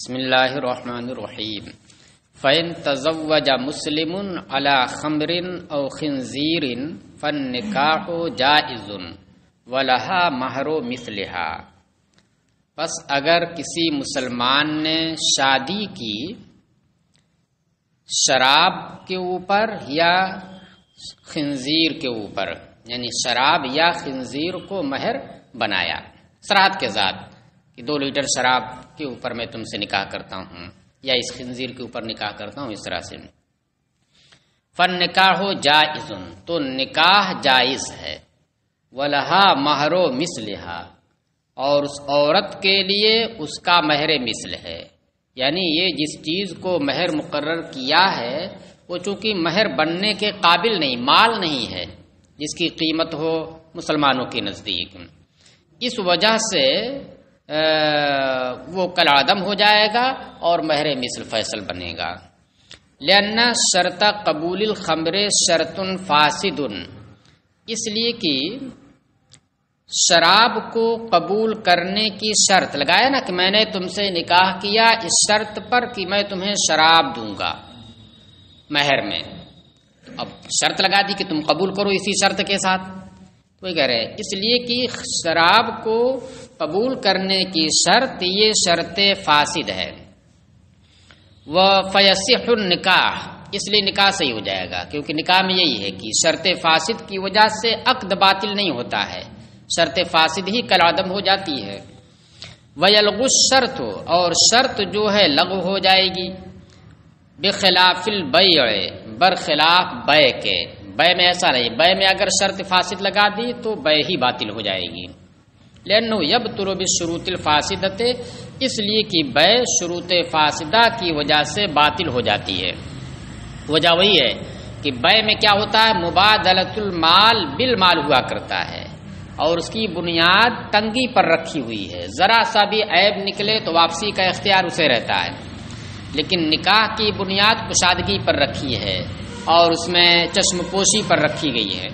بسم اللہ الرحمن الرحیم فَإِن تَزَوَّجَ مُسْلِمٌ عَلَى خَمْرٍ أَوْ خِنْزِيرٍ فَالنِّكَاحُ جَائِزٌ وَلَهَا مَهْرُ مِثْلِهَا۔ پس اگر کسی مسلمان نے شادی کی شراب کے اوپر یا خنزیر کے اوپر، یعنی شراب یا خنزیر کو مہر بنایا شرط کے ساتھ کہ 2 لیٹر شراب کے اوپر میں تم سے نکاح کرتا ہوں یا اس خنزیر کے اوپر نکاح کرتا ہوں، اس طرح سے فالنکاح جائز، تو نکاح جائز ہے، وَلَهَا مَهْرُ مِثْلِهَا، اور اس عورت کے لیے اس کا مہر مثل ہے، یعنی یہ جس چیز کو مہر مقرر کیا ہے وہ چونکہ مہر بننے کے قابل نہیں، مال نہیں ہے جس کی قیمت ہو مسلمانوں کے نزدیک، اس وجہ سے وہ کل عدم ہو جائے گا اور مہر مثل فیصل بنے گا۔ لأن شرط قبول الخمر شرط فاسد، اس لیے کہ شراب کو قبول کرنے کی شرط لگایا نا کہ میں نے تم سے نکاح کیا اس شرط پر کہ میں تمہیں شراب دوں گا مہر میں، اب شرط لگا دی کہ تم قبول کرو اسی شرط کے ساتھ، تو یہ کہہ رہے اس لیے کہ شراب کو قبول کرنے کی شرط یہ شرط فاسد ہے، وَفَيَصِحُ النِّكَاحُ، اس لیے نکاح صحیح ہو جائے گا، کیونکہ نکاح میں یہی ہے کہ شرط فاسد کی وجہ سے عقد باطل نہیں ہوتا ہے، شرط فاسد ہی کل عدم ہو جاتی ہے۔ وَيَلْغُ الشَّرْطُ، اور شرط جو ہے لغو ہو جائے گی، بخلاف البیع، برخلاف بیع کے، بیع میں ایسا نہیں، بیع میں اگر شرط فاسد لگا دی تو بیع ہی باطل ہو جائے گی، لأنه يبطل بالشروط الفاسدۃ، اس لیے کہ بیع شروط فاسدہ کی وجہ سے باطل ہو جاتی ہے۔ وجہ وہی ہے کہ بیع میں کیا ہوتا ہے، مبادلۃ المال بالمال ہوا کرتا ہے اور اس کی بنیاد تنگی پر رکھی ہوئی ہے، ذرا سا بھی عیب نکلے تو واپسی کا اختیار اسے رہتا ہے، لیکن نکاح کی بنیاد کشادگی پر رکھی ہے اور اس میں چشم پوشی پر رکھی گئی ہے،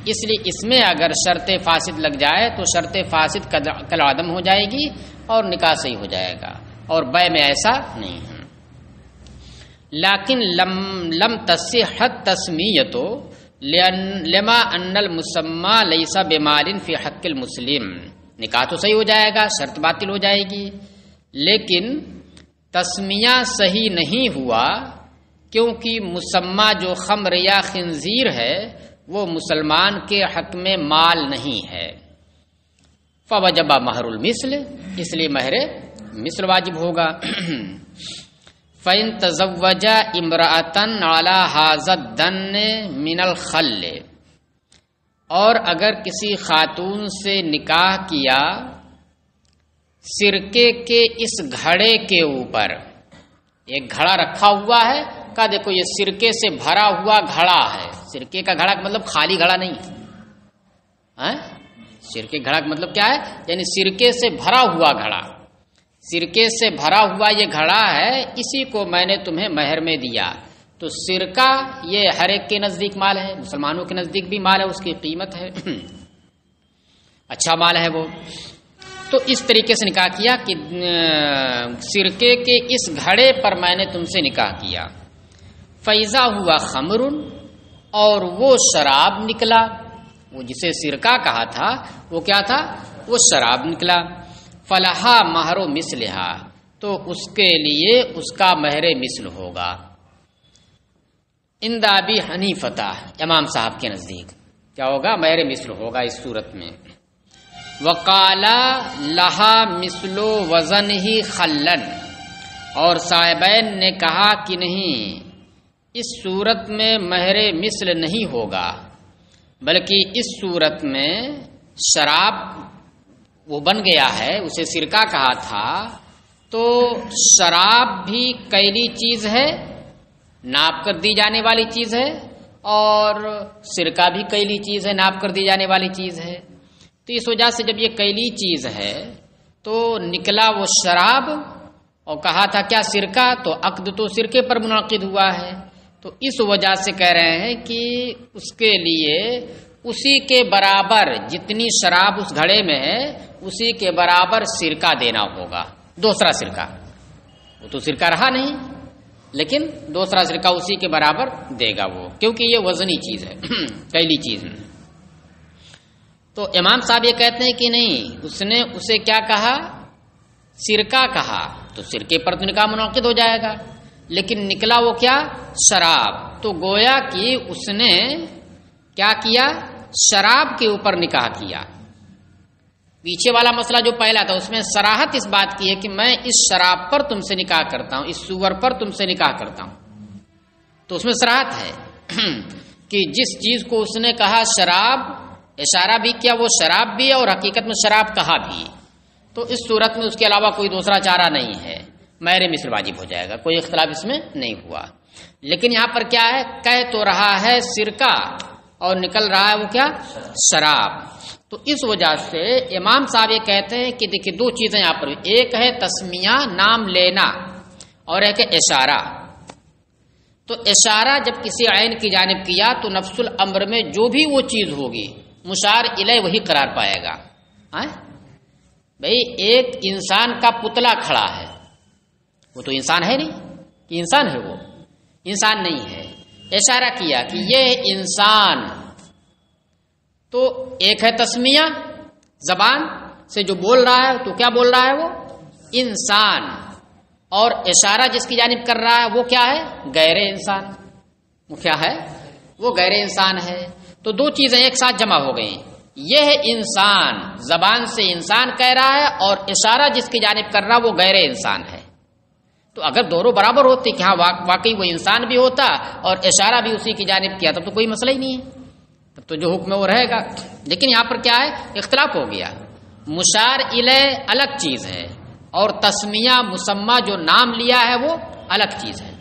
اس لیے اس میں اگر شرط فاسد لگ جائے تو شرط فاسد کل عدم ہو جائے گی اور نکاح صحیح ہو جائے گا، اور بیع میں ایسا نہیں ہے۔ لیکن لم تصح التسمیۃ لما ان المسمى لیس بمال فی حق المسلم، نکاح تو صحیح ہو جائے گا، شرط باطل ہو جائے گی، لیکن تسمیہ صحیح نہیں ہوا کیونکہ مسمى جو خمر یا خنزیر ہے وہ مسلمان کے حق میں مال نہیں ہے، فوجب مہر المثل، اس لیے مہر مثل واجب ہوگا۔ فَإِن تَزَوَّجَ امْرَأَةً عَلَى هَذَا الدَّنِّ مِنَ الْخَلِّ، اور اگر کسی خاتون سے نکاح کیا سرکے کے اس گھڑے کے اوپر، ایک گھڑا رکھا ہوا ہے، کہا دیکھو یہ سرکے سے بھرا ہوا گھڑا ہے، سرکے کا گھڑا کا مطلب خالی گھڑا نہیں ہے، سرکے گھڑا کا مطلب کیا ہے، یعنی سرکے سے بھرا ہوا گھڑا، سرکے سے بھرا ہوا یہ گھڑا ہے، اسی کو میں نے تمہیں مہر میں دیا، تو سرکہ یہ ہر ایک کے نزدیک مال ہے، مسلمانوں کے نزدیک بھی مال ہے، اس کی قیمت ہے، اچھا مال ہے وہ، تو اس طریقے سے نکاح کیا کہ سرکے کے اس گھڑے پر میں نے تم سے نکاح کیا، فیضا ہوا خمر، اور وہ شراب نکلا، وہ جسے سرکہ کہا تھا وہ کیا تھا، وہ شراب نکلا، فلہا مہر مثلہا، تو اس کے لیے اس کا مہر مثل ہوگا، عند ابی حنیفہ، امام صاحب کے نزدیک کیا ہوگا، مہر مثل ہوگا اس صورت میں۔ وقال لہا مثل وزنہ خلن، اور صاحبین نے کہا کہ نہیں، اس صورت میں مہر مثل نہیں ہوگا، بلکہ اس صورت میں شراب وہ بن گیا ہے، اسے سرکہ کہا تھا، تو شراب بھی کیلی چیز ہے، ناپ کر دی جانے والی چیز ہے، اور سرکہ بھی کیلی چیز ہے، ناپ کر دی جانے والی چیز ہے، تو اس وجہ سے جب یہ کیلی چیز ہے تو نکلا وہ شراب اور کہا تھا کیا سرکہ، تو عقد تو سرکے پر منعقد ہوا ہے، تو اس وجہ سے کہہ رہے ہیں کہ اس کے لیے اسی کے برابر جتنی شراب اس گھڑے میں ہے اسی کے برابر سرکہ دینا ہوگا، دوسرا سرکہ، وہ تو سرکہ رہا نہیں، لیکن دوسرا سرکہ اسی کے برابر دے گا وہ، کیونکہ یہ وزنی چیز ہے، کیلی چیز ہے۔ تو امام صاحب یہ کہتے ہیں کہ نہیں، اس نے اسے کیا کہا؟ سرکہ کہا، تو سرکے پر تو نکاح منعقد ہو جائے گا، لیکن نکلا وہ کیا؟ شراب۔ تو گویا کہ اس نے کیا کیا؟ شراب کے اوپر نکاح کیا۔ پیچھے والا مسئلہ جو پہلا تھا اس میں صراحت اس بات کی ہے کہ میں اس شراب پر تم سے نکاح کرتا ہوں، اس سور پر تم سے نکاح کرتا ہوں، تو اس میں صراحت ہے کہ جس چیز کو اس نے کہا شراب، اشارہ بھی کیا وہ شراب بھی ہے اور حقیقت میں شراب کہا بھی، تو اس صورت میں اس کے علاوہ کوئی دوسرا چارہ نہیں ہے، مہر مثل واجب ہو جائے گا، کوئی اختلاف اس میں نہیں ہوا۔ لیکن یہاں پر کیا ہے؟ کہہ تو رہا ہے سرکہ اور نکل رہا ہے وہ کیا؟ شراب۔ تو اس وجہ سے امام صاحب یہ کہتے ہیں کہ دیکھیے دو چیزیں یہاں پر، ایک ہے تسمیہ نام لینا اور ایک ہے اشارہ۔ تو اشارہ جب کسی عین کی جانب کیا تو نفس الامر میں جو بھی وہ چیز ہوگی مشار الیہ وہی قرار پائے گا۔ بھئی ایک انسان کا پتلا کھڑا ہے، وہ تو انسان ہے نہیں، انسان ہے وہ انسان نہیں ہے، اشارہ کیا کہ یہ انسان، تو ایک ہے تسمیہ زبان سے جو بول رہا ہے، تو کیا بول رہا ہے وہ؟ انسان، اور اشارہ جس کی جانب کر رہا ہے وہ کیا ہے؟ غیر انسان۔ وہ کیا ہے؟ وہ غیر انسان ہے۔ تو دو چیزیں ایک ساتھ جمع ہو گئیں، یہ ہے انسان، زبان سے انسان کہہ رہا ہے، اور اشارہ جس کی جانب کر رہا وہ غیر انسان ہے۔ تو اگر دونوں برابر ہوتے کہ ہاں واقعی وہ انسان بھی ہوتا اور اشارہ بھی اسی کی جانب کیا تب تو کوئی مسئلہ ہی نہیں ہے، تب تو جو حکم ہے وہ رہے گا۔ لیکن یہاں پر کیا ہے؟ اختلاف ہو گیا، مشار الیہ الگ چیز ہے اور تسمیہ مسمى جو نام لیا ہے وہ الگ چیز ہے،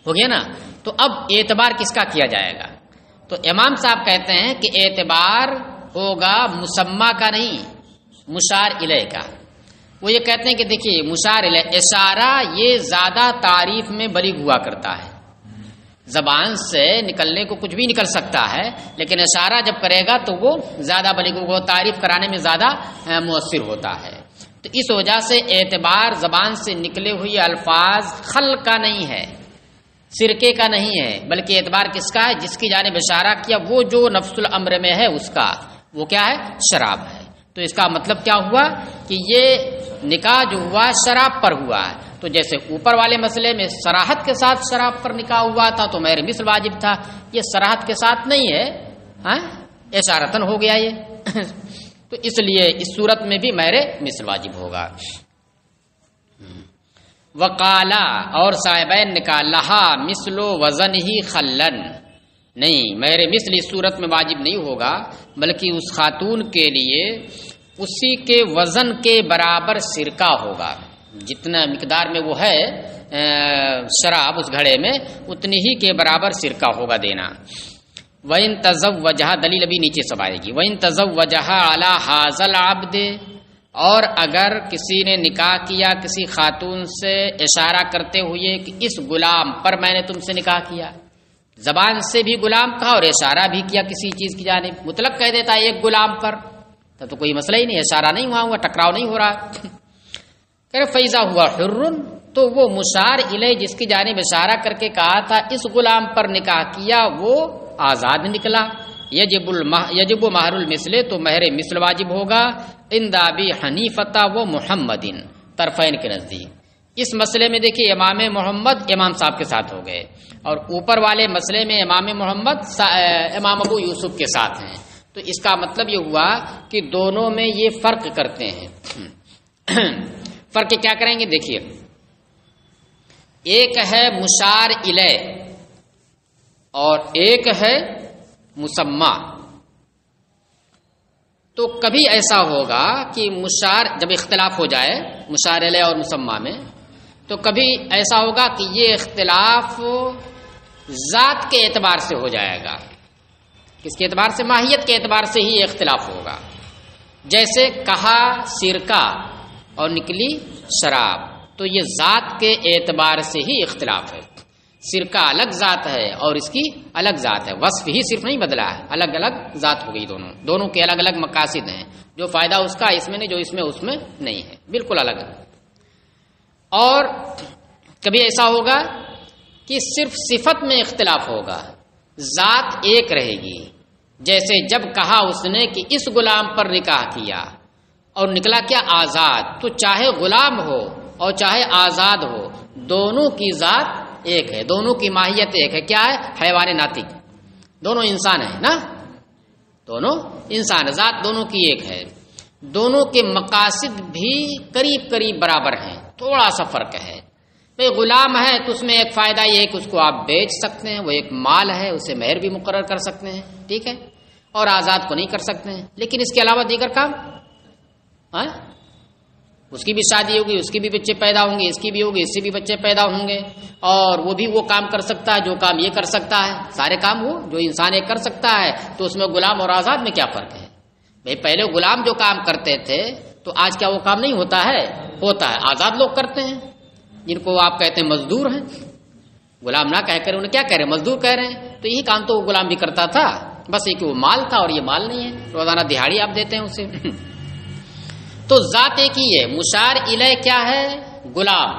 ہو گیا نا؟ تو اب اعتبار کس کا کیا جائے گا؟ تو امام صاحب کہتے ہیں کہ اعتبار ہوگا مسمى کا نہیں، مشار الیہ کا۔ وہ یہ کہتے ہیں کہ دیکھیے مشار الیہ اشارہ یہ زیادہ تعریف میں بلیغ ہوا کرتا ہے، زبان سے نکلنے کو کچھ بھی نکل سکتا ہے، لیکن اشارہ جب کرے گا تو وہ زیادہ بلیغ ہوگا، تعریف کرانے میں زیادہ مؤثر ہوتا ہے۔ تو اس وجہ سے اعتبار زبان سے نکلے ہوئے الفاظ خل کا نہیں ہے، سرکے کا نہیں ہے، بلکہ اعتبار کس کا ہے؟ جس کی جانب اشارہ کیا وہ جو نفس الامر میں ہے اس کا، وہ کیا ہے؟ شراب ہے۔ تو اس کا مطلب کیا ہوا کہ یہ نکاح جو ہوا شراب پر ہوا ہے۔ تو جیسے اوپر والے مسئلے میں صراحت کے ساتھ شراب پر نکاح ہوا تھا تو مہر مثل واجب تھا، یہ صراحت کے ساتھ نہیں ہے، اشارتن ہو گیا یہ تو اس لیے اس صورت میں بھی مہر مثل واجب ہوگا۔ وقالا اور صاحبین نے کہا لہا مثل وزن ہی خلن، نہیں مہر مثل اس صورت میں واجب نہیں ہوگا، بلکہ اس خاتون کے لیے اسی کے وزن کے برابر سرکہ ہوگا، جتنا مقدار میں وہ ہے شراب اس گھڑے میں اتنی ہی کے برابر سرکہ ہوگا دینا۔ وَإِن تَزَوَّجَهَا دلیل ابھی نیچے سب آئے گی، وَإِن تَزَوَّجَهَا عَلَى هَذَا الْعَبْدِ، اور اگر کسی نے نکاح کیا کسی خاتون سے اشارہ کرتے ہوئے کہ اس غلام پر میں نے تم سے نکاح کیا، زبان سے بھی غلام کہا اور اشارہ بھی کیا کسی چیز کی جانب، مطلق کہہ دیتا ہے ایک غلام پر، تو کوئی مسئلہ ہی نہیں، اشارہ نہیں ہوا، ٹکراؤ نہیں ہو رہا۔ کہ فیضا ہوا حرن، تو وہ مشار الیہ جس کی جانب اشارہ کر کے کہا تھا اس غلام پر نکاح کیا وہ آزاد نکلا، یجب مہر المثل، تو مہر مثل واجب ہوگا، عند ابی حنیفہ و محمد طرفین کے نزدیک۔ اس مسئلے میں دیکھیے امام محمد امام صاحب کے ساتھ ہو گئے، اور اوپر والے مسئلے میں امام محمد امام ابو یوسف کے ساتھ ہیں، تو اس کا مطلب یہ ہوا کہ دونوں میں یہ فرق کرتے ہیں۔ فرق کیا کریں گے؟ دیکھیے ایک ہے مشار الیہ اور ایک ہے مسمى۔ تو کبھی ایسا ہوگا کہ مشار جب اختلاف ہو جائے مشار الیہ اور مسمى میں، تو کبھی ایسا ہوگا کہ یہ اختلاف ذات کے اعتبار سے ہو جائے گا، کس کے اعتبار سے؟ ماہیت کے اعتبار سے ہی اختلاف ہوگا، جیسے کہا سرکہ اور نکلی شراب، تو یہ ذات کے اعتبار سے ہی اختلاف ہے، سرکہ الگ ذات ہے اور اس کی الگ ذات ہے، وصف ہی صرف نہیں بدلا ہے، الگ الگ ذات ہو گئی، دونوں کے الگ الگ مقاصد ہیں، جو فائدہ اس کا اس میں نہیں، جو اس میں نہیں ہے، بالکل الگ ہے۔ اور کبھی ایسا ہوگا کہ صرف صفت میں اختلاف ہوگا، ذات ایک رہے گی. جیسے جب کہا اس نے کہ اس غلام پر نکاح کیا اور نکلا کیا آزاد، تو چاہے غلام ہو اور چاہے آزاد ہو، دونوں کی ذات ایک ہے، دونوں کی ماہیت ایک ہے. کیا ہے؟ حیوان ناطق، دونوں انسان ہیں نا، دونوں انسان، ذات دونوں کی ایک ہے. دونوں کے مقاصد بھی قریب قریب برابر ہیں، تھوڑا سا فرق ہے. بھئی غلام ہے تو اس میں ایک فائدہ یہ ہے کہ اس کو آپ بیچ سکتے ہیں، وہ ایک مال ہے، اسے مہر بھی مقرر کر سکتے ہیں، ٹھیک ہے، اور آزاد کو نہیں کر سکتے ہیں. لیکن اس کے علاوہ دیگر کام، اس کی بھی شادی ہوگی، اس کی بھی بچے پیدا ہوں گے، اس کی بھی ہوگی، اس سے بھی بچے پیدا ہوں گے، اور وہ بھی وہ کام کر سکتا ہے جو کام یہ کر سکتا ہے. سارے کام وہ جو انسان ایک کر سکتا ہے، تو اس میں غلام اور آزاد میں کیا فرق ہے؟ بھئی پہلے غلام جو کام کرتے تھے تو آج کیا وہ کام نہیں ہوتا ہے؟ ہوتا ہے. آزاد لوگ کرتے ہیں، جن کو آپ کہتے ہیں مزدور ہیں. غلام نہ کہہ کر انہیں کیا کہہ رہے ہیں؟ مزدور کہہ رہے ہیں. تو یہی کام تو وہ غلام بھی کرتا تھا، بس یہ کہ وہ مال تھا اور یہ مال نہیں ہے، روزانہ دہاڑی آپ دیتے ہیں اسے. تو ذات ایک ہی ہے. مشار الیہ کیا ہے؟ غلام.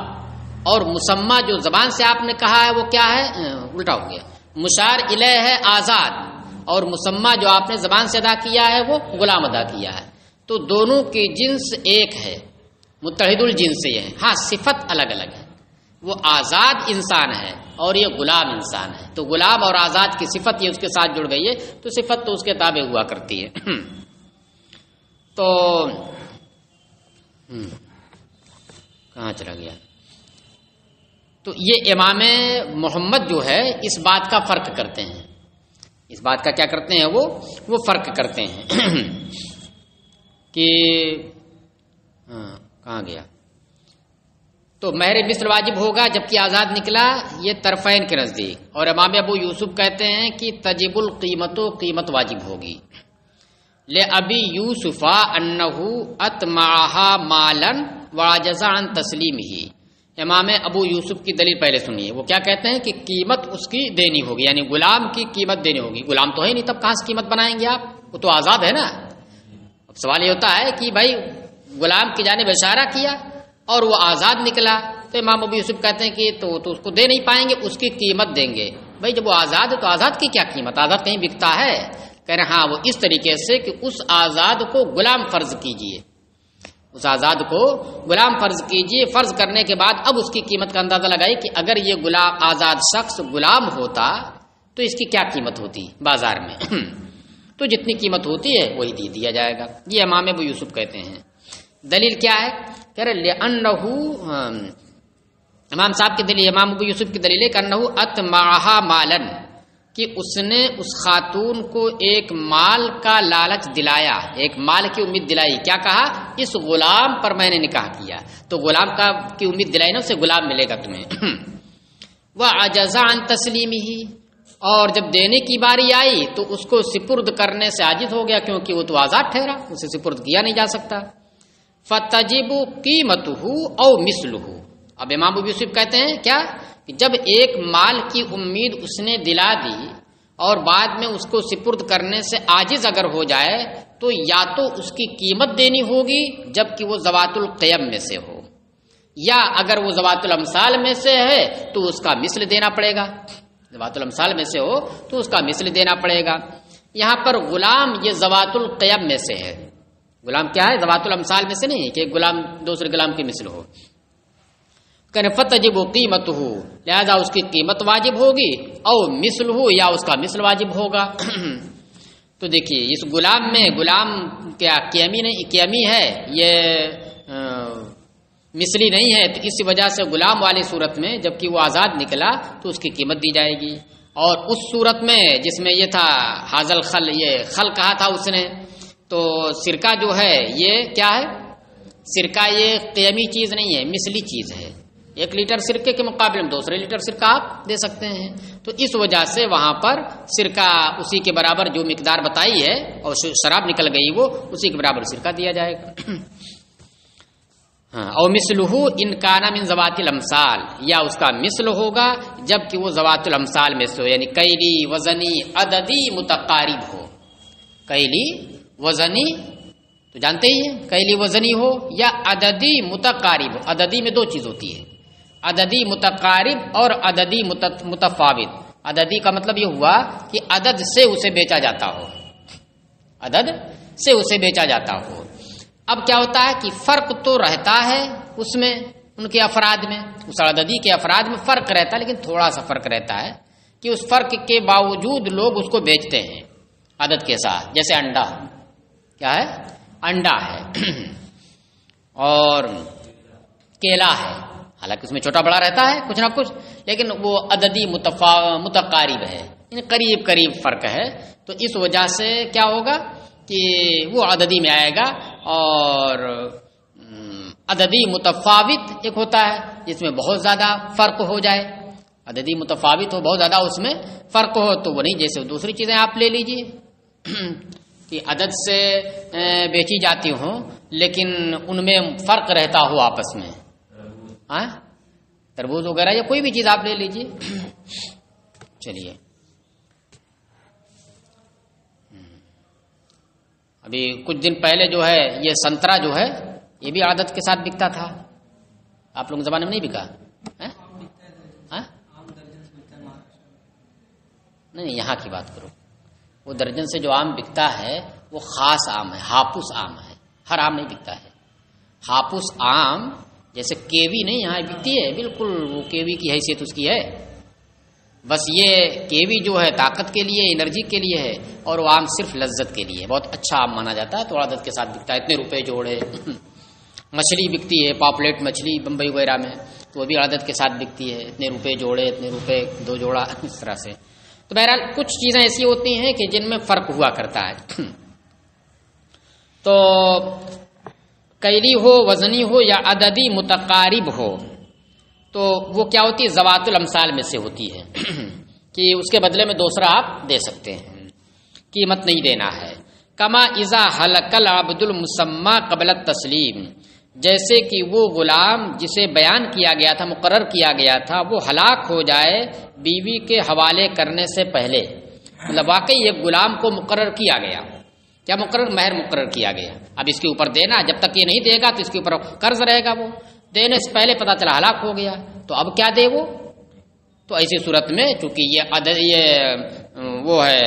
اور مسمى جو زبان سے آپ نے کہا ہے وہ کیا ہے؟ الٹا ہو گیا. مشار الیہ ہے آزاد، اور مسمى جو آپ نے زبان سے ادا کیا ہے وہ غلام ادا کیا ہے. تو دونوں کی جنس ایک ہے، متحد الجنس سے یہ ہے. ہاں صفت الگ الگ ہے، وہ آزاد انسان ہے اور یہ غلام انسان ہے. تو غلام اور آزاد کی صفت یہ اس کے ساتھ جڑ گئی ہے، تو صفت تو اس کے تابع ہوا کرتی ہے. تو کہاں چلا گیا؟ تو یہ امام محمد جو ہے اس بات کا فرق کرتے ہیں، اس بات کا کیا کرتے ہیں؟ وہ فرق کرتے ہیں کہ کہاں گیا؟ تو مہر مثل واجب ہوگا جبکہ آزاد نکلا، یہ طرفین کے نزدیک. اور امام ابو یوسف کہتے ہیں کہ تجب القیمت، قیمت واجب ہوگی. لے ابی یوسف انہ اتمعہا مالا وعجز عن تسلیمہ. امام ابو یوسف کی دلیل پہلے سنیے. وہ کیا کہتے ہیں کہ قیمت اس کی دینی ہوگی، یعنی غلام کی قیمت دینی ہوگی. غلام تو ہے نہیں، تب کہاں سے قیمت بنائیں گے آپ؟ وہ تو آزاد ہے نا. اب سوال یہ ہوتا ہے کہ بھائی غلام کی جانب اشارہ کیا اور وہ آزاد نکلا، تو امام ابو یوسف کہتے ہیں کہ تو اس کو دے نہیں پائیں گے، اس کی قیمت دیں گے. بھائی جب وہ آزاد ہے تو آزاد کی کیا قیمت؟ آزاد کہیں بکتا ہے؟ کہہ رہے ہاں وہ اس طریقے سے کہ اس آزاد کو غلام فرض کیجئے، اس آزاد کو غلام فرض کیجئے. فرض کرنے کے بعد اب اس کی قیمت کا اندازہ لگائی کہ اگر یہ غلام آزاد شخص غلام ہوتا تو اس کی کیا قیمت ہوتی بازار میں. تو جتنی قیمت ہوتی ہے وہی دے دیا جائے گا. یہ امام ابو یوسف کہتے ہیں. دلیل کیا ہے؟ کہہ رہے لأنہ، امام صاحب کی دلیل، امام ابو یوسف کی دلیل ہے کہ انہ اتمعہا مالا، کہ اس نے اس خاتون کو ایک مال کا لالچ دلایا، ایک مال کی امید دلائی. کیا کہا؟ اس غلام پر میں نے نکاح کیا، تو غلام کا کی امید دلائی نا، اسے غلام ملے گا تمہیں. وعجز عن تسلیمہ، اور جب دینے کی باری آئی تو اس کو سپرد کرنے سے عاجز ہو گیا، کیونکہ وہ تو آزاد ٹھہرا، اسے سپرد کیا نہیں جا سکتا. فتجب قیمتہ او مثلہ. اب امام ابو یوسف کہتے ہیں کیا کہ جب ایک مال کی امید اس نے دلا دی اور بعد میں اس کو سپرد کرنے سے عاجز اگر ہو جائے تو یا تو اس کی قیمت دینی ہوگی جبکہ وہ ذوات القیم میں سے ہو، یا اگر وہ ذوات الامثال میں سے ہے تو اس کا مثل دینا پڑے گا. ذوات الامثال میں سے ہو تو اس کا مثل دینا پڑے گا. یہاں پر غلام یہ ذوات القیم میں سے ہے. غلام کیا ہے؟ ذوات الامثال میں سے نہیں ہے کہ ایک غلام دوسرے غلام کی مثل ہو. کہ فتجب قیمتہ، لہذا اس کی قیمت واجب ہوگی، او مثلہ، یا اس کا مثل واجب ہوگا. تو دیکھیے اس غلام میں، غلام کیا قیمی ہے، یہ مثلی نہیں ہے، تو اس وجہ سے غلام والی صورت میں جبکہ وہ آزاد نکلا تو اس کی قیمت دی جائے گی. اور اس صورت میں جس میں یہ تھا حاضل خل، یہ خل کہا تھا اس نے، تو سرکہ جو ہے یہ کیا ہے؟ سرکہ یہ قیمی چیز نہیں ہے، مثلی چیز ہے. 1 لیٹر سرکے کے مقابلے میں 2 لیٹر سرکہ آپ دے سکتے ہیں. تو اس وجہ سے وہاں پر سرکہ اسی کے برابر جو مقدار بتائی ہے اور شراب نکل گئی وہ اسی کے برابر سرکہ دیا جائے گا. او مثلہ ان کان من ذوات الامثال، یا اس کا مثل ہوگا جبکہ وہ ذوات الامثال میں سے ہو، یعنی کیلی، وزنی، عددی متقارب ہو. کیلی وزنی تو جانتے ہی ہیں، کیلی وزنی ہو یا عددی متقارب ہو. عددی میں 2 چیز ہوتی ہے، عددی متقارب اور عددی متفاوت. عددی کا مطلب یہ ہوا کہ عدد سے اسے بیچا جاتا ہو، عدد سے اسے بیچا جاتا ہو. اب کیا ہوتا ہے کہ فرق تو رہتا ہے اس میں، ان کے افراد میں، اس عددی کے افراد میں فرق رہتا ہے، لیکن تھوڑا سا فرق رہتا ہے کہ اس فرق کے باوجود لوگ اس کو بیچتے ہیں عدد کے ساتھ. جیسے انڈا، کیا ہے؟ انڈا ہے اور کیلا ہے، حالانکہ اس میں چھوٹا بڑا رہتا ہے کچھ نہ کچھ، لیکن وہ عددی متقارب ہے، یعنی قریب قریب فرق ہے. تو اس وجہ سے کیا ہوگا کہ وہ عددی میں آئے گا. اور عددی متفاوت ایک ہوتا ہے جس میں بہت زیادہ فرق ہو جائے، عددی متفاوت ہو، بہت زیادہ اس میں فرق ہو تو وہ نہیں. جیسے دوسری چیزیں آپ لے لیجئے کہ عدد سے بیچی جاتی ہوں لیکن ان میں فرق رہتا ہو آپس میں، تربوز وغیرہ یا کوئی بھی چیز آپ لے لیجئے. چلیے ابھی کچھ دن پہلے جو ہے یہ سنترا جو ہے یہ بھی عدد کے ساتھ بکتا تھا، آپ لوگوں کے زمانے میں نہیں بکا؟ نہیں، یہاں کی بات کرو. وہ درجن سے جو آم بکتا ہے وہ خاص آم ہے، ہاپوس آم ہے، ہر آم نہیں بکتا ہے. ہاپوس آم جیسے کیوی نہیں یہاں بکتی ہے، بالکل وہ کیوی کی حیثیت اس کی ہے. بس یہ کیوی جو ہے طاقت کے لیے، انرجی کے لیے ہے، اور وہ آم صرف لذت کے لیے. بہت اچھا آم مانا جاتا ہے تو عدد کے ساتھ بکتا ہے. اتنے روپے جوڑے. مچھلی بکتی ہے، پاپلیٹ مچھلی بمبئی وغیرہ میں، تو وہ بھی عدد کے ساتھ بکتی ہے. اتنے روپے جوڑے، اتنے روپے 2 جوڑا، اس طرح سے. تو بہرحال کچھ چیزیں ایسی ہوتی ہیں کہ جن میں فرق ہوا کرتا ہے. تو کیلی ہو، وزنی ہو یا عددی متقارب ہو تو وہ کیا ہوتی ہے؟ ذوات الامثال میں سے ہوتی ہے کہ اس کے بدلے میں دوسرا آپ دے سکتے ہیں، قیمت نہیں دینا ہے. کما اذا حلق العبد المسمى قبل التسلیم، جیسے کہ وہ غلام جسے بیان کیا گیا تھا، مقرر کیا گیا تھا، وہ ہلاک ہو جائے بیوی کے حوالے کرنے سے پہلے. مطلب واقعی ایک غلام کو مقرر کیا گیا، کیا مقرر؟ مہر مقرر کیا گیا. اب اس کے اوپر دینا، جب تک یہ نہیں دے گا تو اس کے اوپر قرض رہے گا. وہ دینے سے پہلے پتا چلا ہلاک ہو گیا تو اب کیا دے وہ؟ تو ایسی صورت میں چونکہ یہ وہ ہے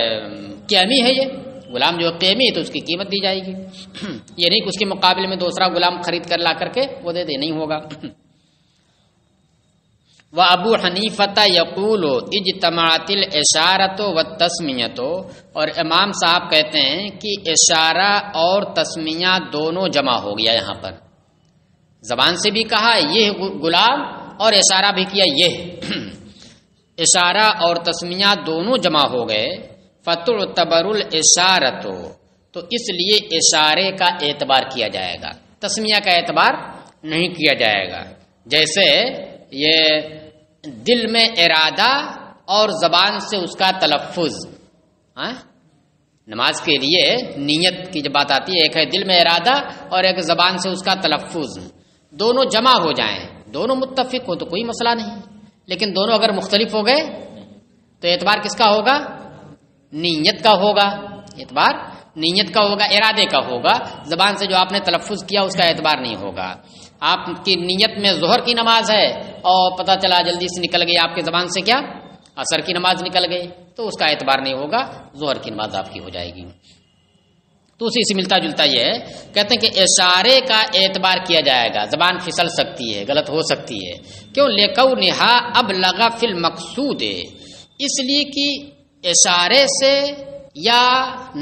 قیمی ہے، یہ غلام جو قیمی ہے تو اس کی قیمت دی جائے گی. یہ نہیں کہ اس کے مقابلے میں دوسرا غلام خرید کر لا کر کے وہ دے دے، نہیں ہوگا. وابو حنیفہ یقول اجتماعت الاشارۃ والتسمیۃ، اور امام صاحب کہتے ہیں کہ اشارہ اور تسمیہ دونوں جمع ہو گیا. یہاں پر زبان سے بھی کہا یہ غلام اور اشارہ بھی کیا یہ. اشارہ اور تسمیہ دونوں جمع ہو گئے. فتعتبر الاشارۃ، تو اس لیے اشارے کا اعتبار کیا جائے گا، تسمیہ کا اعتبار نہیں کیا جائے گا. جیسے یہ دل میں ارادہ اور زبان سے اس کا تلفظ. نماز کے لیے نیت کی جب بات آتی ہے، ایک ہے دل میں ارادہ اور ایک زبان سے اس کا تلفظ. دونوں جمع ہو جائیں، دونوں متفق ہو تو کوئی مسئلہ نہیں، لیکن دونوں اگر مختلف ہو گئے تو اعتبار کس کا ہوگا؟ نیت کا ہوگا. اعتبار نیت کا ہوگا، ارادے کا ہوگا. زبان سے جو آپ نے تلفظ کیا اس کا اعتبار نہیں ہوگا. آپ کی نیت میں ظہر کی نماز ہے اور پتہ چلا جلدی سے نکل گئی آپ کی زبان سے کیا؟ عصر کی نماز نکل گئی، تو اس کا اعتبار نہیں ہوگا، ظہر کی نماز آپ کی ہو جائے گی. تو اسی سے ملتا جلتا یہ ہے، کہتے ہیں کہ اشارے کا اعتبار کیا جائے گا. زبان پھسل سکتی ہے، غلط ہو سکتی ہے. کیوں؟ لکونھا ابلغ فی المقصود، اس لیے کہ اشارے سے یا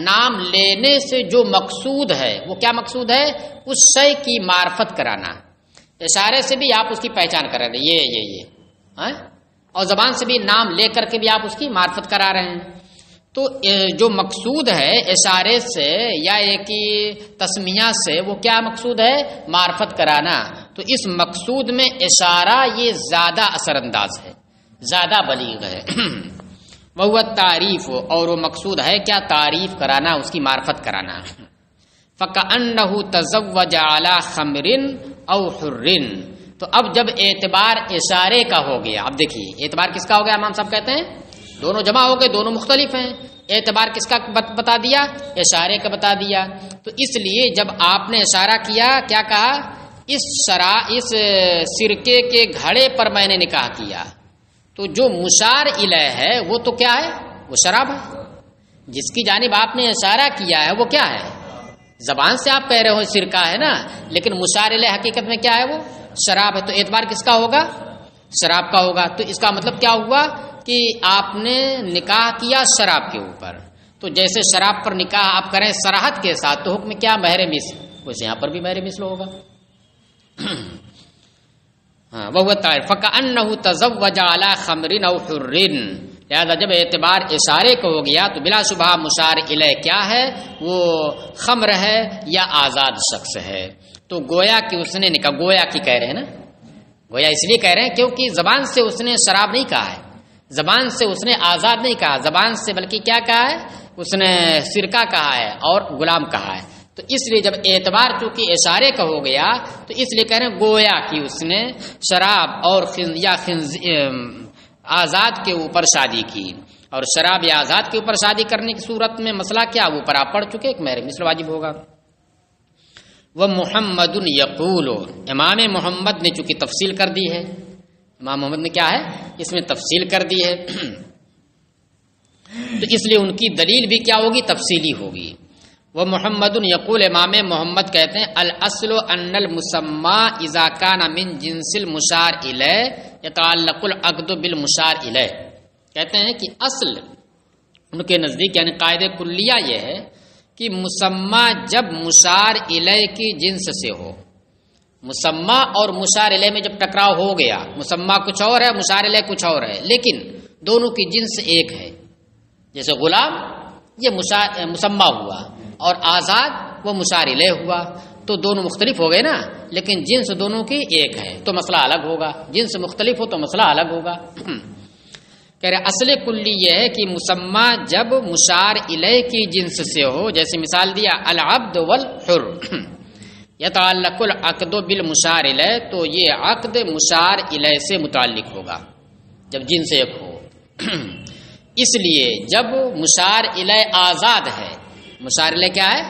نام لینے سے جو مقصود ہے وہ کیا مقصود ہے؟ اس شے کی معرفت کرانا. اشارے سے بھی آپ اس کی پہچان کرا رہے ہیں، یہ اور زبان سے بھی نام لے کر کے بھی آپ اس کی معرفت کرا رہے ہیں. تو جو مقصود ہے اشارے سے یا ایک تسمیہ سے، وہ کیا مقصود ہے؟ معرفت کرانا. تو اس مقصود میں اشارہ یہ زیادہ اثر انداز ہے، زیادہ بلیغ ہے. وہ تعریف، اور وہ مقصود ہے کیا؟ تعریف کرانا، اس کی معرفت کرانا. فَكَأَنَّهُ تَزَوَّجَ عَلَى خَمْرٍ أَوْ حُرٍّ، تو اب جب اعتبار اشارے کا ہو گیا، اب دیکھیے اعتبار کس کا ہو گیا؟ امام صاحب کہتے ہیں دونوں جمع ہو گئے، دونوں مختلف ہیں. اعتبار کس کا بتا دیا؟ اشارے کا بتا دیا. تو اس لیے جب آپ نے اشارہ کیا، کیا کہا؟ اس سرکے کے گھڑے پر میں نے نکاح کیا، تو جو مشار الیہ ہے وہ تو کیا ہے؟ وہ شراب ہے. جس کی جانب آپ نے اشارہ کیا ہے وہ کیا ہے؟ زبان سے آپ کہہ رہے ہو سرکہ ہے نا، لیکن مشار الیہ حقیقت میں کیا ہے؟ وہ شراب ہے. تو اعتبار کس کا ہوگا؟ شراب کا ہوگا. تو اس کا مطلب کیا ہوا کہ آپ نے نکاح کیا شراب کے اوپر. تو جیسے شراب پر نکاح آپ کریں صراحت کے ساتھ تو حکم کیا؟ مہر مثل. ویسے یہاں پر بھی مہر مثل ہوگا. ہاں وہ فَكَأَنَّهُ تَزَوَّجَ عَلَى خَمْرٍ أَوْ حُرٍّ. لہذا جب اعتبار اشارے کو ہو گیا تو بلا شبہ مشار الیہ کیا ہے؟ وہ خمر ہے یا آزاد شخص ہے. تو گویا کہ اس نے نکاح، گویا کی کہہ رہے ہیں نا، گویا اس لیے کہہ رہے ہیں کیونکہ زبان سے اس نے شراب نہیں کہا ہے، زبان سے اس نے آزاد نہیں کہا، زبان سے بلکہ کیا کہا ہے؟ اس نے سرکہ کہا ہے اور غلام کہا ہے. تو اس لیے جب اعتبار چونکہ اشارے کا ہو گیا تو اس لیے کہہ رہے ہیں گویا کہ اس نے شراب اور آزاد کے اوپر شادی کی. اور شراب یا آزاد کے اوپر شادی کرنے کی صورت میں مسئلہ کیا؟ وہ پر آپ پڑھ چکے، ایک مہر مثل واجب ہوگا. وہ محمد یقول، امام محمد نے چونکہ تفصیل کر دی ہے، امام محمد نے کیا ہے؟ اس میں تفصیل کر دی ہے، تو اس لیے ان کی دلیل بھی کیا ہوگی؟ تفصیلی ہوگی. وہ محمد یقول، امام محمد کہتے ہیں الاصل ان المسمى اذا كان من جنس المشار الیہ يتعلق العقد بالمشار الیہ. کہتے ہیں کہ اصل ان کے نزدیک یعنی قاعدہ کلیہ یہ ہے کہ مسمى جب مشار الیہ کی جنس سے ہو، مسمى اور مشار الیہ میں جب ٹکراؤ ہو گیا، مسمى کچھ اور ہے، مشار الیہ کچھ اور ہے، لیکن دونوں کی جنس ایک ہے. جیسے غلام یہ مسمى ہوا اور آزاد وہ مشار الیہ ہوا، تو دونوں مختلف ہو گئے نا، لیکن جنس دونوں کی ایک ہے تو مسئلہ الگ ہوگا. جنس مختلف ہو تو مسئلہ الگ ہوگا. کہہ رہے اصل کلی یہ ہے کہ مسمى جب مشار الیہ کی جنس سے ہو، جیسے مثال دیا العبد والحر یتعلق العقد بالمشار الیہ، تو یہ عقد مشار الیہ سے متعلق ہوگا جب جنس ایک ہو. اس لیے جب مشار الیہ آزاد ہے، مشار الیہ کیا ہے؟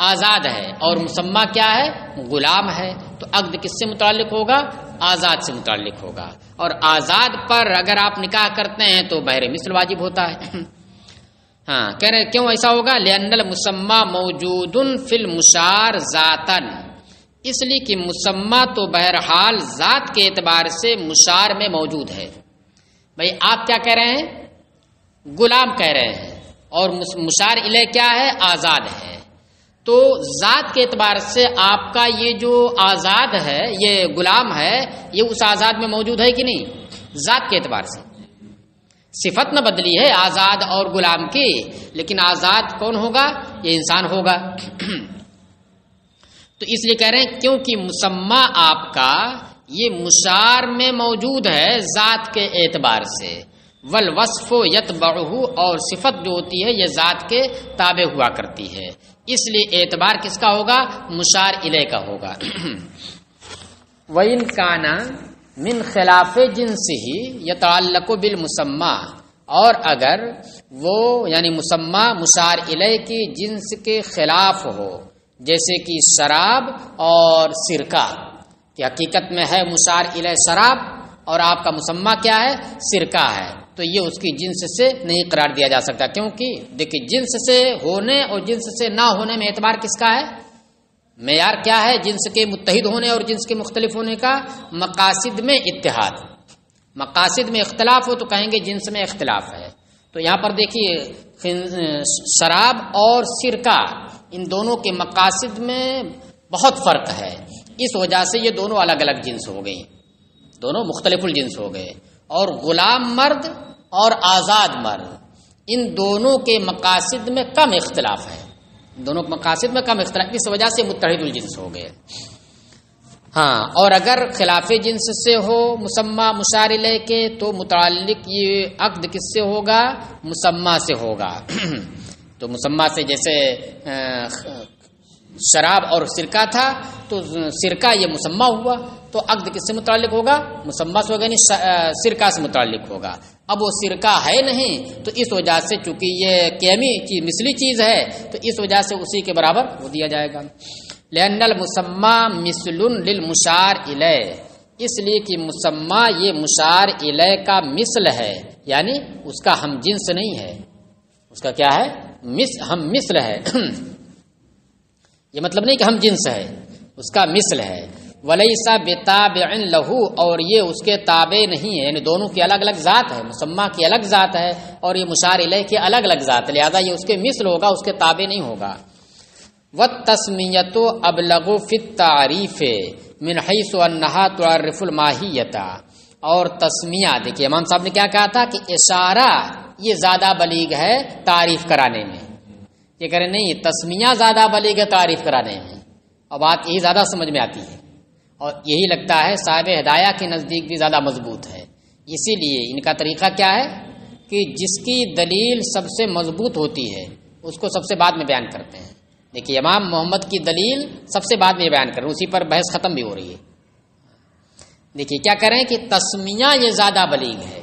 آزاد ہے، اور مسمى کیا ہے؟ غلام ہے، تو عقد کس سے متعلق ہوگا؟ آزاد سے متعلق ہوگا. اور آزاد پر اگر آپ نکاح کرتے ہیں تو بہر مثل واجب ہوتا ہے. ہاں کہہ رہے کیوں ایسا ہوگا؟ لأن المسمى موجود فی المشار ذاتاً، اس لیے کہ مسمى تو بہرحال ذات کے اعتبار سے مشار میں موجود ہے. بھائی آپ کیا کہہ رہے ہیں؟ غلام کہہ رہے ہیں، اور مشار الیہ کیا ہے؟ آزاد ہے. تو ذات کے اعتبار سے آپ کا یہ جو آزاد ہے، یہ غلام ہے، یہ اس آزاد میں موجود ہے کہ نہیں؟ ذات کے اعتبار سے صفت نہ بدلی ہے آزاد اور غلام کی، لیکن آزاد کون ہوگا؟ یہ انسان ہوگا. تو اس لیے کہہ رہے ہیں کیونکہ مسمى آپ کا یہ مشار میں موجود ہے ذات کے اعتبار سے، والوصف یتبعہ، اور صفت جو ہوتی ہے یہ ذات کے تابع ہوا کرتی ہے، اس لیے اعتبار کس کا ہوگا؟ مشار الیہ کا ہوگا. وَإِنْ كَانَ مِنْ خِلَافِ جِنْسِهِ يَتَعَلَّقُ بِالْمُسَمَّى، اور اگر وہ یعنی مسمى مشار الیہ کی جنس کے خلاف ہو، جیسے کہ شراب اور سرکہ، کہ حقیقت میں ہے مشار الیہ شراب اور آپ کا مسمى کیا ہے؟ سرکہ ہے، تو یہ اس کی جنس سے نہیں قرار دیا جا سکتا. کیونکہ دیکھیے جنس سے ہونے اور جنس سے نہ ہونے میں اعتبار کس کا ہے؟ معیار کیا ہے؟ جنس کے متحد ہونے اور جنس کے مختلف ہونے کا مقاصد میں اتحاد. مقاصد میں اختلاف ہو تو کہیں گے جنس میں اختلاف ہے. تو یہاں پر دیکھیے شراب اور سرکہ ان دونوں کے مقاصد میں بہت فرق ہے، اس وجہ سے یہ دونوں الگ الگ جنس ہو گئی، دونوں مختلف الجنس ہو گئے. اور غلام مرد اور آزاد مرد ان دونوں کے مقاصد میں کم اختلاف ہے، دونوں کے مقاصد میں کم اختلاف، اس وجہ سے متحد الجنس ہو گئے. ہاں اور اگر خلاف جنس سے ہو مسمى مشار الیہ کے تو متعلق یہ عقد کس سے ہوگا؟ مسمى سے ہوگا. تو مسمى سے جیسے شراب اور سرکہ تھا تو سرکہ یہ مسمى ہوا تو عقد کس سے متعلق ہوگا؟ مسمى سے ہوگا، یعنی سرکہ سے متعلق ہوگا. اب وہ سرکہ ہے نہیں تو اس وجہ سے چونکہ یہ قیمی چیز مثلی چیز ہے تو اس وجہ سے اسی کے برابر وہ دیا جائے گا. لأن المسمى مثل للمشار الیہ، اس لیے کہ مسمى یہ مشار الیہ کا مثل ہے، یعنی اس کا ہم جنس نہیں ہے، اس کا کیا ہے؟ ہم مثل ہے یہ مطلب نہیں کہ ہم جنس ہے، اس کا مثل ہے۔ ولیس بتابع لہ، اور یہ اس کے تابع نہیں ہے، یعنی دونوں کی الگ الگ ذات ہے، مسمى کی الگ ذات ہے اور یہ مشار الیہ کی الگ الگ ذات ہے، لہذا یہ اس کے مثل ہوگا، اس کے تابع نہیں ہوگا۔ والتسمیۃ ابلغ فی التعریف من حیث انہا تعرف الماہیۃ، اور تسمیہ، دیکھیے امام صاحب نے کیا کہا تھا کہ اشارہ یہ زیادہ بلیغ ہے تعریف کرانے میں، یہ کہہ رہے نہیں تسمیہ زیادہ بلیغ ہے تعریف کرانے میں، اور بات یہی زیادہ سمجھ میں آتی ہے اور یہی لگتا ہے صاحب ہدایہ کے نزدیک بھی زیادہ مضبوط ہے۔ اسی لیے ان کا طریقہ کیا ہے کہ جس کی دلیل سب سے مضبوط ہوتی ہے اس کو سب سے بعد میں بیان کرتے ہیں۔ دیکھیے امام محمد کی دلیل سب سے بعد میں بیان کر رہے ہیں، اسی پر بحث ختم بھی ہو رہی ہے۔ دیکھیے کیا کہہ رہے ہیں کہ تسمیہ یہ زیادہ بلیغ ہے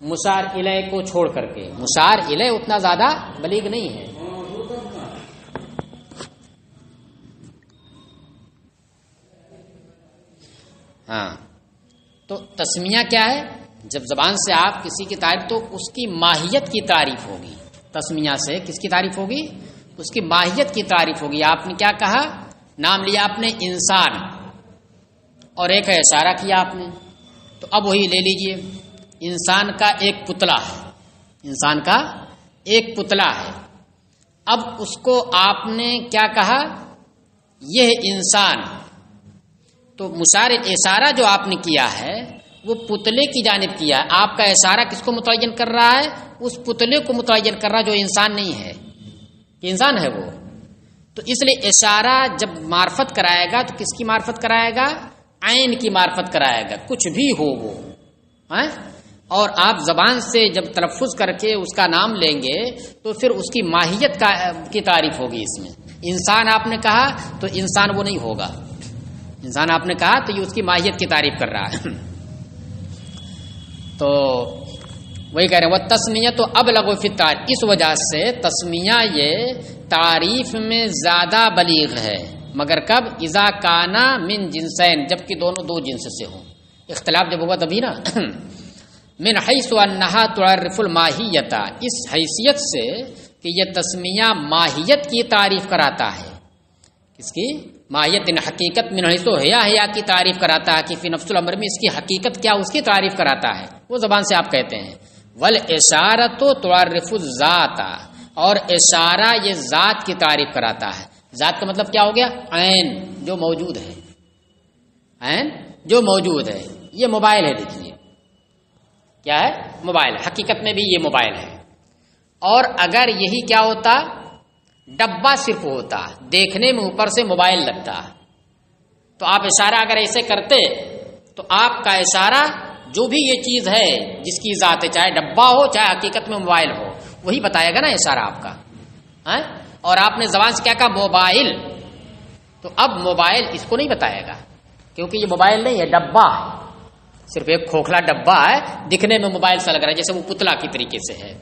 مشار الیہ کو چھوڑ کر کے، مشار الیہ اتنا زیادہ بلیغ نہیں ہے۔ ہاں تو تسمیہ کیا ہے؟ جب زبان سے آپ کسی کی تعریف، تو اس کی ماہیت کی تعریف ہوگی، تسمیہ سے کس کی تعریف ہوگی؟ اس کی ماہیت کی تعریف ہوگی۔ آپ نے کیا کہا؟ نام لیا آپ نے انسان، اور ایک ہے اشارہ کیا آپ نے، تو اب وہی لے لیجئے، انسان کا ایک پتلا ہے، انسان کا ایک پتلا ہے، اب اس کو آپ نے کیا کہا؟ یہ انسان، تو مشار اشارہ جو آپ نے کیا ہے وہ پتلے کی جانب کیا ہے، آپ کا اشارہ کس کو متعین کر رہا ہے؟ اس پتلے کو متعین کر رہا جو انسان نہیں ہے، انسان ہے وہ۔ تو اس لیے اشارہ جب معرفت کرائے گا تو کس کی معرفت کرائے گا؟ عین کی معرفت کرائے گا، کچھ بھی ہو وہ، اور آپ زبان سے جب تلفظ کر کے اس کا نام لیں گے تو پھر اس کی ماہیت کی تعریف ہوگی۔ اس میں انسان آپ نے کہا تو انسان وہ نہیں ہوگا، انسان آپ نے کہا تو یہ اس کی ماہیت کی تعریف کر رہا ہے۔ تو وہی کہہ رہے ہیں وہ تسمیہ تو ابلغ فی التعریف، اس وجہ سے تسمیہ یہ تعریف میں زیادہ بلیغ ہے، مگر کب؟ اذا کانا من جنسین، جبکہ دونوں دو جنس سے ہوں، اختلاف جب ہوگا تبھی نا۔ من حیث انہا تعرف الماہیۃ، اس حیثیت سے کہ یہ تسمیہ ماہیت کی تعریف کراتا ہے، کس کی؟ ماہیت، ان حقیقت، من حیث حیا کی تعریف کراتا ہے کہ فی نفس الامر میں اس کی حقیقت کیا، اس کی تعریف کراتا ہے، وہ زبان سے آپ کہتے ہیں۔ والاشارۃ تعرف الذات، اور اشارہ یہ ذات کی تعریف کراتا ہے۔ ذات کا مطلب کیا ہو گیا؟ عین جو موجود ہے، عین جو موجود ہے۔ یہ موبائل ہے، دیکھیے کیا ہے؟ موبائل، حقیقت میں بھی یہ موبائل ہے، اور اگر یہی کیا ہوتا؟ ڈبہ صرف ہوتا، دیکھنے میں اوپر سے موبائل لگتا، تو آپ اشارہ اگر ایسے کرتے تو آپ کا اشارہ جو بھی یہ چیز ہے جس کی ذات ہے، چاہے ڈبہ ہو چاہے حقیقت میں موبائل ہو، وہی بتائے گا نا اشارہ آپ کا۔ اور آپ نے زبان سے کیا کہا؟ موبائل، تو اب موبائل اس کو نہیں بتائے گا کیونکہ یہ موبائل نہیں ہے، ڈبہ ہے، صرف ایک کھوکھلا ڈبہ ہے، دکھنے میں موبائل سا لگ رہا ہے جیسے وہ پتلا کی طریقے سے ہے۔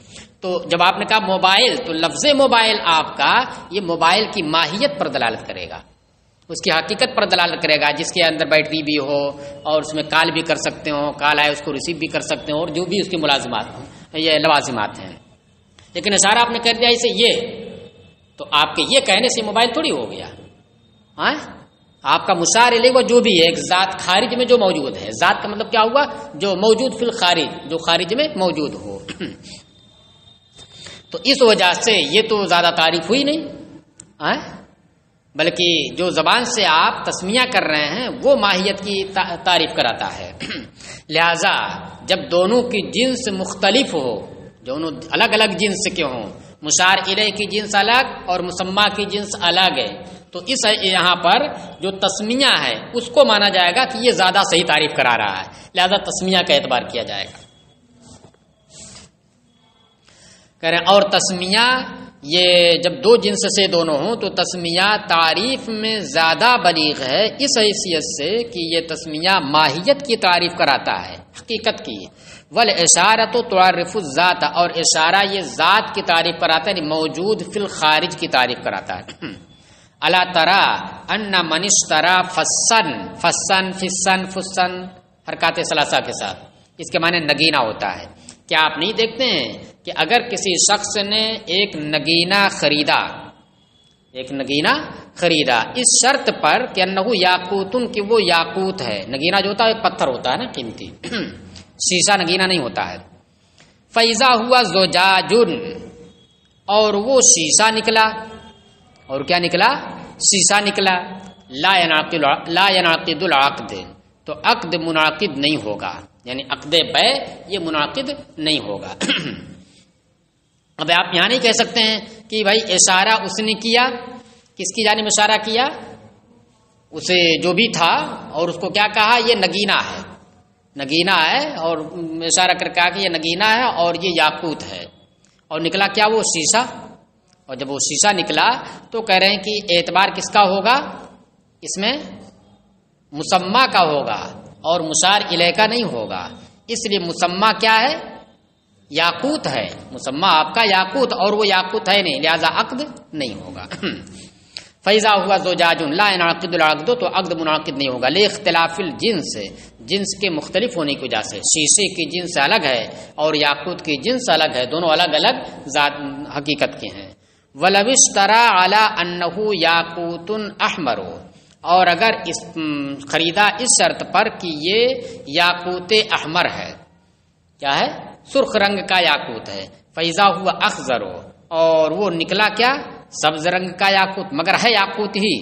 تو جب آپ نے کہا موبائل، تو لفظ موبائل آپ کا یہ موبائل کی ماہیت پر دلالت کرے گا، اس کی حقیقت پر دلالت کرے گا، جس کے اندر بیٹری بھی ہو اور اس میں کال بھی کر سکتے ہو، کال آئے اس کو ریسیو بھی کر سکتے ہو، اور جو بھی اس کی ملازمات یہ لوازمات ہیں۔ لیکن اشارہ آپ نے کر دیا اسے یہ، تو آپ کے یہ کہنے سے موبائل تھوڑی ہو گیا، آپ کا مشار الیہ وہ جو بھی ہے ایک ذات خارج میں جو موجود ہے، ذات کا مطلب کیا ہوا؟ جو موجود فی الخارج، جو خارج میں موجود ہو۔ تو اس وجہ سے یہ تو زیادہ تعریف ہوئی نہیں، بلکہ جو زبان سے آپ تسمیہ کر رہے ہیں وہ ماہیت کی تعریف کراتا ہے۔ لہذا جب دونوں کی جنس مختلف ہو، دونوں الگ الگ جنس کے ہوں، مشار الیہ کی جنس الگ اور مسمى کی جنس الگ ہے، تو اس یہاں پر جو تسمیہ ہے اس کو مانا جائے گا کہ یہ زیادہ صحیح تعریف کرا رہا ہے، لہذا تسمیہ کا اعتبار کیا جائے گا۔ کہہ رہے ہیں اور تسمیہ یہ جب دو جنس سے دونوں ہوں تو تسمیہ تعریف میں زیادہ بلیغ ہے، اس حیثیت سے کہ یہ تسمیہ ماہیت کی تعریف کراتا ہے، حقیقت کی۔ والاشارۃ تعرف الذات، اور اشارہ یہ ذات کی تعریف کراتا ہے، موجود فی الخارج کی تعریف کراتا ہے۔ الا ترى ان من اشترى فسن فسن فسن فسن حرکات ثلاثہ کے ساتھ، اس کے معنی نگینہ ہوتا ہے. کیا آپ نہیں دیکھتے ہیں کہ اگر کسی شخص نے ایک نگینہ خریدا اس شرط پر کہ انہ یاقوتن، کہ وہ یاقوت ہے. نگینہ جو ہوتا ہے ایک پتھر ہوتا ہے نا قیمتی، شیشہ نگینہ نہیں ہوتا ہے. فیضا ہوا زجاجن، اور وہ شیشہ نکلا، اور کیا نکلا؟ شیشہ نکلا. لا ينعقد العقد، تو عقد منعقد نہیں ہوگا، یعنی عقد بیع یہ منعقد نہیں ہوگا. اب آپ یہاں نہیں کہہ سکتے ہیں کہ بھائی اشارہ اس نے کیا، کس کی جانب اشارہ کیا؟ اسے جو بھی تھا، اور اس کو کیا کہا؟ یہ نگینہ ہے، اور اشارہ کر کہا کہ یہ نگینہ ہے اور یہ یاقوت ہے. اور نکلا کیا؟ وہ شیشہ. اور جب وہ شیشہ نکلا تو کہہ رہے ہیں کہ اعتبار کس کا ہوگا؟ اس میں مسمى کا ہوگا اور مشار الیہ کا نہیں ہوگا. اس لیے مسمى کیا ہے؟ یاقوت ہے. مسمى آپ کا یاقوت، اور وہ یاقوت ہے نہیں، لہذا عقد نہیں ہوگا. فیضا ہوا زجاج لا ينعقد العقد، تو عقد منعقد نہیں ہوگا. لاختلاف الجنس، جنس کے مختلف ہونے کی وجہ سے. شیشے کی جنس الگ ہے اور یاقوت کی جنس الگ ہے، دونوں الگ الگ ذات حقیقت کے ہیں. ولو اشترى على انه یاقوت احمر، اور اگر اس خریدا اس شرط پر کہ یہ یاقوت احمر ہے، کیا ہے؟ سرخ رنگ کا یاقوت ہے. فیضا ہوا اخضر، اور وہ نکلا کیا؟ سبز رنگ کا یاقوت، مگر ہے یاقوت ہی.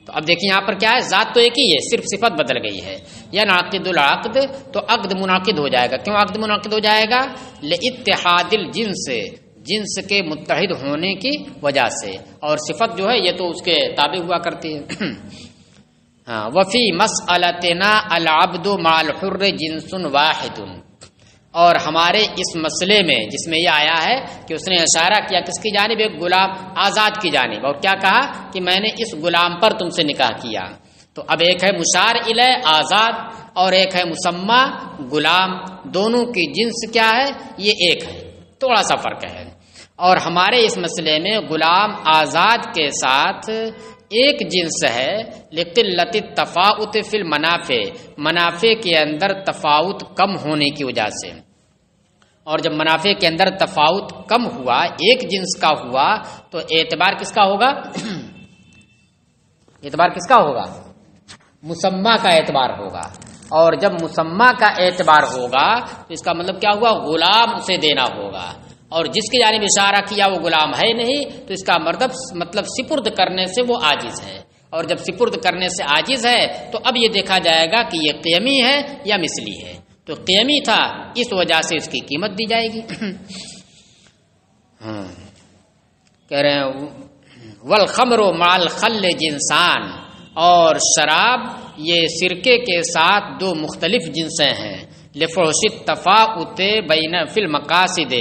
تو اب دیکھیں یہاں پر کیا ہے؟ ذات تو ایک ہی ہے، صرف صفت بدل گئی ہے. ينعقد العقد، تو عقد منعقد ہو جائے گا. کیوں عقد منعقد ہو جائے گا؟ لاتحاد الجنس، جنس کے متحد ہونے کی وجہ سے. اور صفت جو ہے یہ تو اس کے تابع ہوا کرتی ہے. ہاں. وفی مسئلتنا العبد مع الحر جنس واحد، اور ہمارے اس مسئلے میں جس میں یہ آیا ہے کہ اس نے اشارہ کیا کس کی جانب؟ ایک غلام آزاد کی جانب، اور کیا کہا کہ میں نے اس غلام پر تم سے نکاح کیا. تو اب ایک ہے مشار الیہ آزاد، اور ایک ہے مسمى غلام. دونوں کی جنس کیا ہے؟ یہ ایک ہے، تھوڑا سا فرق ہے. اور ہمارے اس مسئلے میں غلام آزاد کے ساتھ ایک جنس ہے، لقلت التفاوت فی المنافع، منافع کے اندر تفاوت کم ہونے کی وجہ سے. اور جب منافع کے اندر تفاوت کم ہوا، ایک جنس کا ہوا، تو اعتبار کس کا ہوگا؟ اعتبار کس کا ہوگا؟ مسمى کا اعتبار ہوگا. اور جب مسمى کا اعتبار ہوگا تو اس کا مطلب کیا ہوا؟ غلام اسے دینا ہوگا. اور جس کی جانب اشارہ کیا وہ غلام ہے نہیں، تو اس کا مطلب سپرد کرنے سے وہ عاجز ہے. اور جب سپرد کرنے سے عاجز ہے تو اب یہ دیکھا جائے گا کہ یہ قیمی ہے یا مثلی ہے. تو قیمی تھا، اس وجہ سے اس کی قیمت دی جائے گی. کہہ رہے ہیں والخمر مع الخل جنسان، اور شراب یہ سرکے کے ساتھ دو مختلف جنسیں ہیں. لفحش التفاوت بین فی المقاصد،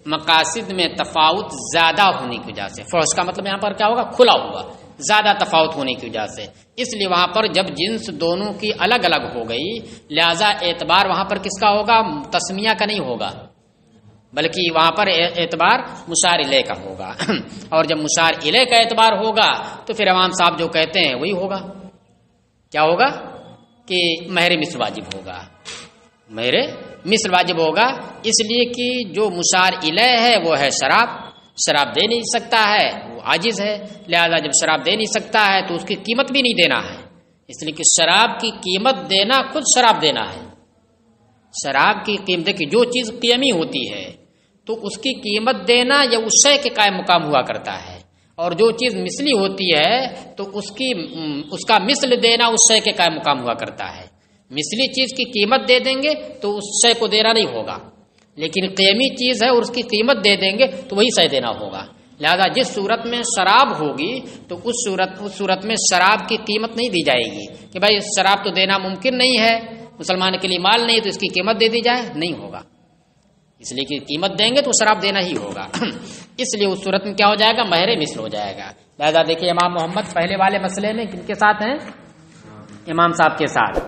مقاصد میں تفاوت زیادہ ہونے کی وجہ سے. فحش کا مطلب یہاں پر کیا ہوگا؟ کھلا ہوا، زیادہ تفاوت ہونے کی وجہ سے. اس لیے وہاں پر جب جنس دونوں کی الگ الگ ہو گئی، لہذا اعتبار وہاں پر کس کا ہوگا؟ تسمیہ کا نہیں ہوگا، بلکہ وہاں پر اعتبار مشار الیہ کا ہوگا. اور جب مشار الیہ کا اعتبار ہوگا تو پھر امام صاحب جو کہتے ہیں وہی ہوگا. کیا ہوگا؟ کہ مہر مثل واجب ہوگا. مہر مثل واجب ہوگا، اس لیے کہ جو مشار الیہ ہے وہ ہے شراب دے نہیں سکتا ہے، وہ عاجز ہے. لہذا جب شراب دے نہیں سکتا ہے تو اس کی قیمت بھی نہیں دینا ہے. اس لیے کہ شراب کی قیمت دینا خود شراب دینا ہے. شراب کی قیمت کی جو چیز قیمی ہوتی ہے تو اس کی قیمت دینا یا اس شے کے قائم مقام ہوا کرتا ہے. اور جو چیز مثلی ہوتی ہے تو اس کا مثل دینا اس شے کے قائم مقام ہوا کرتا ہے. مثلی چیز کی قیمت دے دیں گے تو اس شے کو دینا نہیں ہوگا، لیکن قیمی چیز ہے اور اس کی قیمت دے دیں گے تو وہی شے دینا ہوگا. لہذا جس صورت میں شراب ہوگی تو اس صورت میں شراب کی قیمت نہیں دی جائے گی کہ بھائی شراب تو دینا ممکن نہیں ہے، مسلمان کے لیے مال نہیں تو اس کی قیمت دے دی جائے، نہیں ہوگا. اس لیے کہ قیمت دیں گے تو شراب دینا ہی ہوگا. اس لیے اس صورت میں کیا ہو جائے گا؟ مہر مثل ہو جائے گا. لہذا دیکھیے امام محمد پہلے والے مسئلے میں کن کے ساتھ ہیں؟ امام صاحب کے ساتھ.